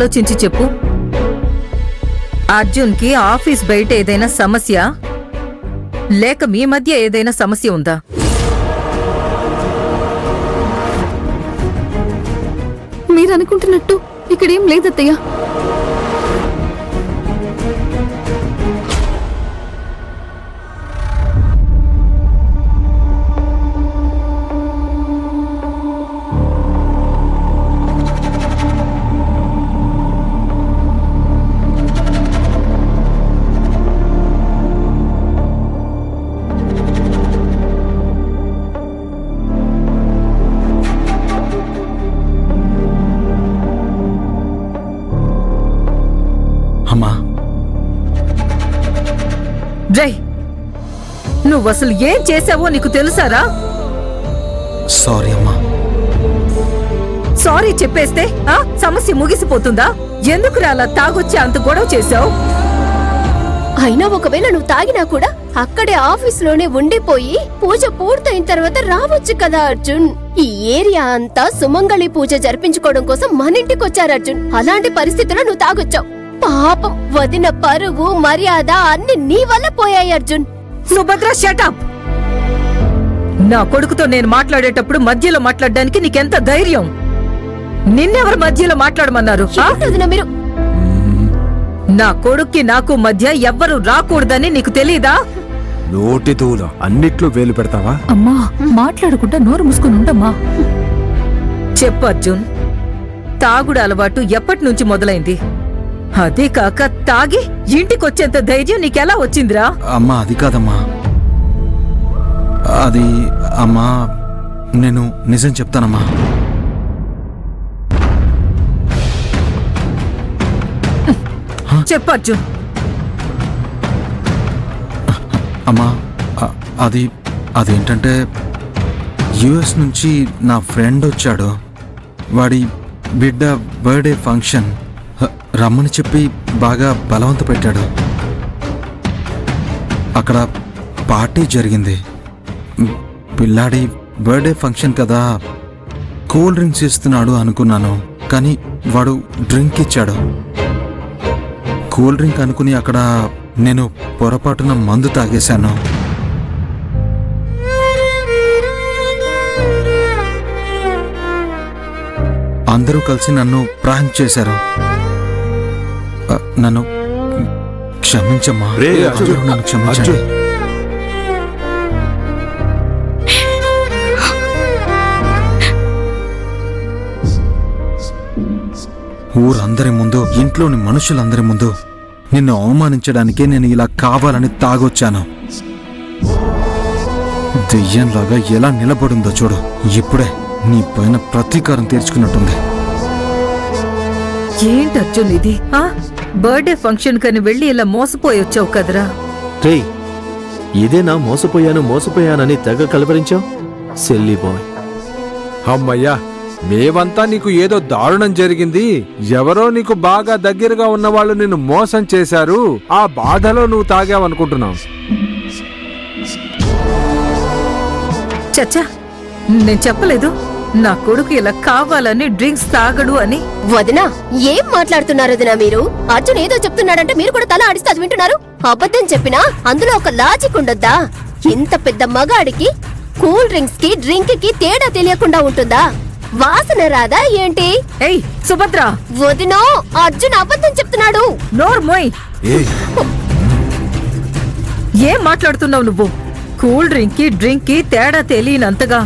ఆలోచించి చెప్పు. అర్జున్కి ఆఫీస్ బయట ఏదైనా సమస్య లేక మీ మధ్య ఏదైనా సమస్య ఉందా? మీరనుకుంటున్నట్టు ఇక్కడేం లేదత్తయ్య. అమ్మా, జై, నువ్వు అసలు ఏం చేశావో నీకు తెలుసారా? సారీ అమ్మా. సారీ చెప్పేస్తే సమస్య ముగిసిపోతుందా? ఎందుకు అలా తాగొచ్చి అంత గొడవ చేశావు? అయినా ఒకవేళ నువ్వు తాగినా కూడా అక్కడే ఆఫీసులోనే ఉండిపోయి పూజ పూర్తయిన తర్వాత రావచ్చు కదా అర్జున్. ఈ ఏరియా అంతా సుమంగళి పూజ జరిపించుకోవడం కోసం మన ఇంటికి వచ్చారు అర్జున్. అలాంటి పరిస్థితుల్లో నువ్వు తాగొచ్చావు. పాపం వదిన పరువు మర్యాద అన్ని నీ వల్ల పోయాయి అర్జున్. సుభద్ర, షటప్! నా కొడుకుతో నేను మాట్లాడేటప్పుడు మధ్యలో మాట్లాడడానికి నీకెంత ధైర్యం? నిన్నెవరు మధ్యలో మాట్లాడమన్నారు? మీరు నా కొడుక్కి నాకు మధ్య ఎవ్వరు రాకూడదని నీకు తెలీదా? నోటి తూల అన్నిట్లో వేలు పెడతావా? అమ్మా, మాట్లాడకుండా నోరు మూసుకుని ఉండమ్మా. చెప్పు అర్జున్, తాగుడు అలవాటు ఎప్పటి నుంచి మొదలైంది? అదే కాక తాగి ఇంటికొచ్చేంత ధైర్యం నీకెలా వచ్చిందిరా? అమ్మా, అది కాదమ్మా. అది అమ్మా, నేను నిజం చెప్తానమ్మా. చెప్పు అర్జున్. అమ్మా, అదేంటంటే యుఎస్ నుంచి నా ఫ్రెండ్ వచ్చాడు. వాడి బిడ్డ బర్త్డే ఫంక్షన్ రమ్మని చెప్పి బాగా బలవంత పెట్టాడు. అక్కడ పార్టీ జరిగింది. పిల్లాడి బర్త్డే ఫంక్షన్ కదా, కూల్ డ్రింక్స్ ఇస్తున్నాడు అనుకున్నాను. కానీ వాడు డ్రింక్ ఇచ్చాడు. కూల్ డ్రింక్ అనుకుని అక్కడ నేను పొరపాటున మందు తాగేశాను. అందరూ కలిసి నన్ను ప్రాంక్ చేశారు. నన్ను క్షమించమ్మా. నన్ను క్షమించండి. ఊరందరి ముందు, ఇంట్లోని మనుషులందరి ముందు నిన్ను అవమానించడానికే నేను ఇలా కావాలని తాగొచ్చాను. దెయ్యంలాగా ఎలా నిలబడిందో చూడు. ఇప్పుడే నీ పైన ప్రతీకారం తీర్చుకున్నట్టుంది. ఏంటి అర్జున్ ఇది? బర్త్డే ఫంక్షన్ కని వెళ్ళి ఇలా మోసపోయి వచ్చావు కదరా? రేయ్, ఇదేనా మోసపోయానని తెగ కలవరించావు? సెల్లీ బాయ్. అమ్మయ్యా, మేమంతా నీకు ఏదో దారుణం జరిగింది, ఎవరో నీకు బాగా దగ్గరగా ఉన్నవాళ్ళు నిన్ను మోసం చేశారు, ఆ బాధలో నువ్వు తాగావనుకుంటున్నావు. చచ్చా, నేను చెప్పలేదు నా కొడుకు ఇలా కావాలని డ్రింక్స్ తాగడు అని. వదినా, ఏం మాట్లాడుతున్నారు వదినా మీరు? అర్జున్ ఏదో చెప్తున్నాడంటే మీరు కూడా తల ఆడిస్తే అది వింటున్నారు. అబద్ధం చెప్పినా అందులో ఒక లాజిక్ ఉండొద్దా? ఇంత పెద్ద మగాడికి కూల్ డ్రింక్స్ కి డ్రింక్ కి తేడా తెలియకుండా ఉంటుందా? వాసన రాదా ఏంటి? ఏయ్ సుభద్ర! వదినో, అర్జున్ అబద్ధం చెప్తున్నాడు. నోర్మోయ్! ఏం మాట్లాడుతున్నావు నువ్వు? కూల్ డ్రింక్ కి డ్రింక్ కి తేడా తెలియనంతగా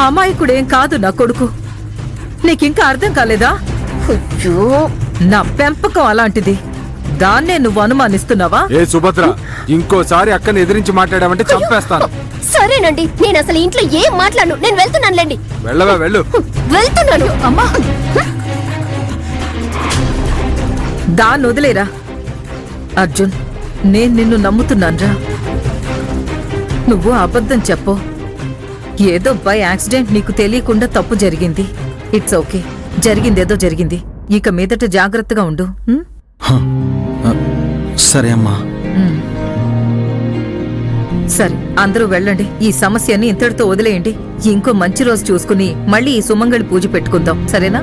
అమాయకుడేం కాదు నా కొడుకు. నీకింకా అర్థం కాలేదా? నా పెంపకం అలాంటిది, దాన్నే నువ్వు అనుమానిస్తున్నావా? ఏ సుభద్ర, ఇంకోసారి అక్కని ఎదిరించి మాట్లాడామంటే చంపేస్తాను. సరేనండి, నేను అసలు ఇంట్లో ఏం మాట్లాడను. నేను వెళ్తున్నానులేండి. వెళ్ళవా? వెళ్ళు. వెళ్తున్నాను. అమ్మా, దాన్ని వదిలేరా అర్జున్. నేను నిన్ను నమ్ముతున్నాన్రా. నువ్వు అబద్ధం చెప్పు. ఏదో బై యాక్సిడెంట్ నీకు తెలియకుండా తప్పు జరిగింది. ఇట్స్ ఓకే, జరిగిందేదో జరిగింది. ఇక మీదట జాగ్రత్తగా ఉండు. సరే అమ్మా. సరే, అందరూ వెళ్ళండి. ఈ సమస్యని ఇంతటితో వదిలేయండి. ఇంకో మంచి రోజు చూసుకుని మళ్ళీ ఈ సుమంగళి పూజ పెట్టుకుందాం, సరేనా?